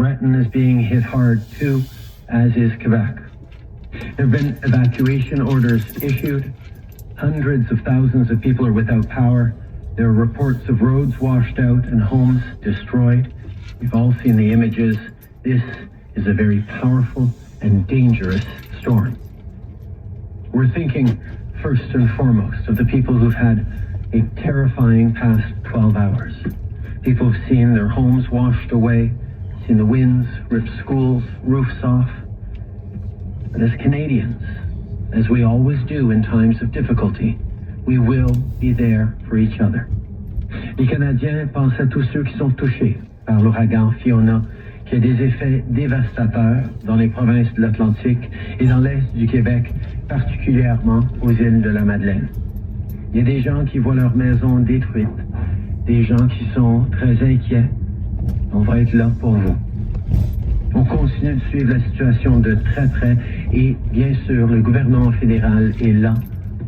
Breton is being hit hard too, as is Quebec. There have been evacuation orders issued. Hundreds of thousands of people are without power. There are reports of roads washed out and homes destroyed. We've all seen the images. This is a very powerful and dangerous storm. We're thinking first and foremost of the people who've had a terrifying past 12 hours. People have seen their homes washed away, seen the winds rip schools, roofs off. But as Canadians, as we always do in times of difficulty, we will be there for each other. Les Canadiens pensent à tous ceux qui sont touchés par l'ouragan Fiona, qui a des effets dévastateurs dans les provinces de l'Atlantique et dans l'est du Québec, particulièrement aux îles de la Madeleine. Il y a des gens qui voient leurs maisons détruites, des gens qui sont très inquiets. On va être là pour vous. On continue de suivre la situation de très près et bien sûr le gouvernement fédéral est là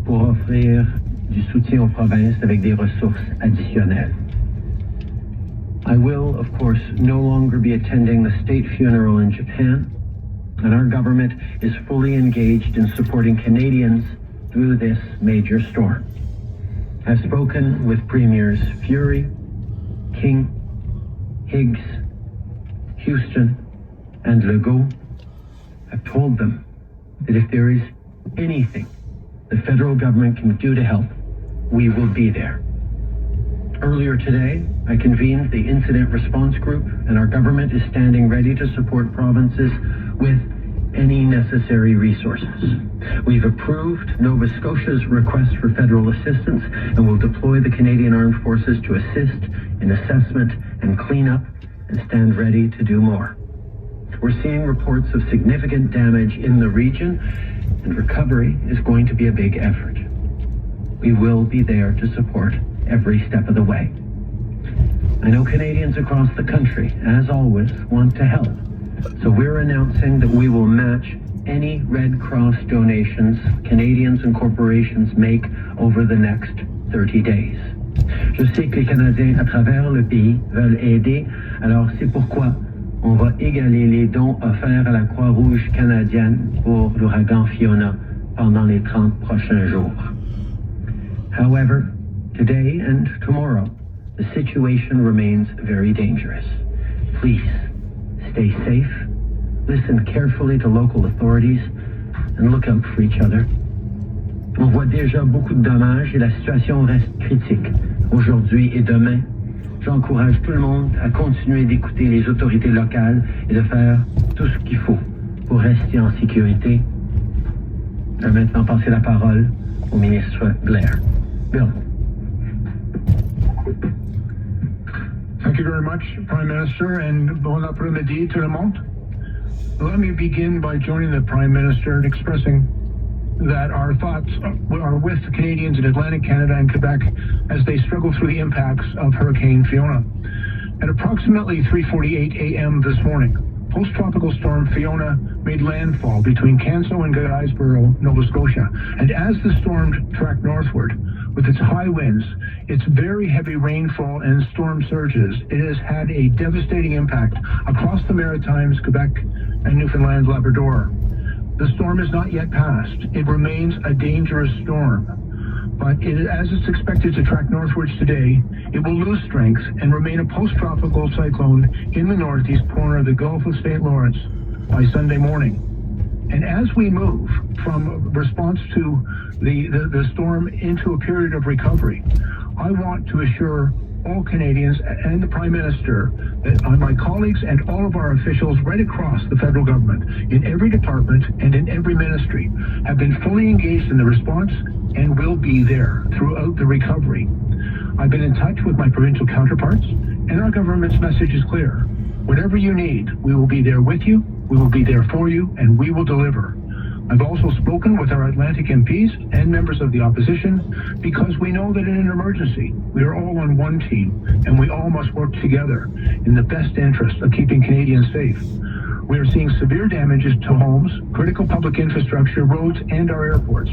pour offrir du soutien aux provinces avec des ressources additionnelles. I will, of course, no longer be attending the state funeral in Japan, and our government is fully engaged in supporting Canadians through this major storm. I've spoken with Premiers Fury, King, Higgs, Houston, and Legault. I've told them that if there is anything the federal government can do to help, we will be there. Earlier today, I convened the Incident Response Group, and our government is standing ready to support provinces with any necessary resources. We've approved Nova Scotia's request for federal assistance and will deploy the Canadian Armed Forces to assist in assessment and cleanup and stand ready to do more. We're seeing reports of significant damage in the region, and recovery is going to be a big effort. We will be there to support every step of the way. I know Canadians across the country, as always, want to help. So we're announcing that we will match any Red Cross donations Canadians and corporations make over the next 30 days. Je sais que les Canadiens à travers le pays veulent aider, alors c'est pourquoi on va égaler les dons offerts à la Croix-Rouge canadienne pour l'ouragan Fiona pendant les 30 prochains jours. However, today and tomorrow, the situation remains very dangerous. Please, stay safe, listen carefully to local authorities, and look out for each other. On voit déjà beaucoup de dommages et la situation reste critique aujourd'hui et demain. J'encourage tout le monde à continuer d'écouter les autorités locales et de faire tout ce qu'il faut pour rester en sécurité. Je vais maintenant passer la parole au ministre Blair. Bill. Thank you very much, Prime Minister, and bon après-midi tout le monde. Let me begin by joining the Prime Minister in expressing that our thoughts are with the Canadians in Atlantic Canada and Quebec as they struggle through the impacts of Hurricane Fiona. At approximately 3:48 a.m. this morning, post-tropical storm Fiona made landfall between Canso and Guysborough, Nova Scotia, and as the storm tracked northward, with its high winds, its very heavy rainfall and storm surges, it has had a devastating impact across the Maritimes, Quebec, and Newfoundland, Labrador. The storm is not yet passed. It remains a dangerous storm. But as it's expected to track northwards today, it will lose strength and remain a post-tropical cyclone in the northeast corner of the Gulf of St. Lawrence by Sunday morning. And as we move from response to the storm into a period of recovery, I want to assure all Canadians and the Prime Minister that my colleagues and all of our officials right across the federal government, in every department and in every ministry, have been fully engaged in the response and will be there throughout the recovery. I've been in touch with my provincial counterparts, and our government's message is clear. Whatever you need, we will be there with you, we will be there for you, and we will deliver. I've also spoken with our Atlantic MPs and members of the opposition because we know that in an emergency, we are all on one team and we all must work together in the best interest of keeping Canadians safe. We are seeing severe damages to homes, critical public infrastructure, roads, and our airports.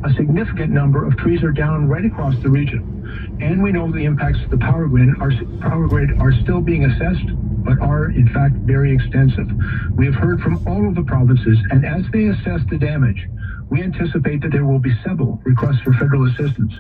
A significant number of trees are down right across the region. And we know the impacts of the power grid are still being assessed but are in fact very extensive. We have heard from all of the provinces, and as they assess the damage, we anticipate that there will be several requests for federal assistance.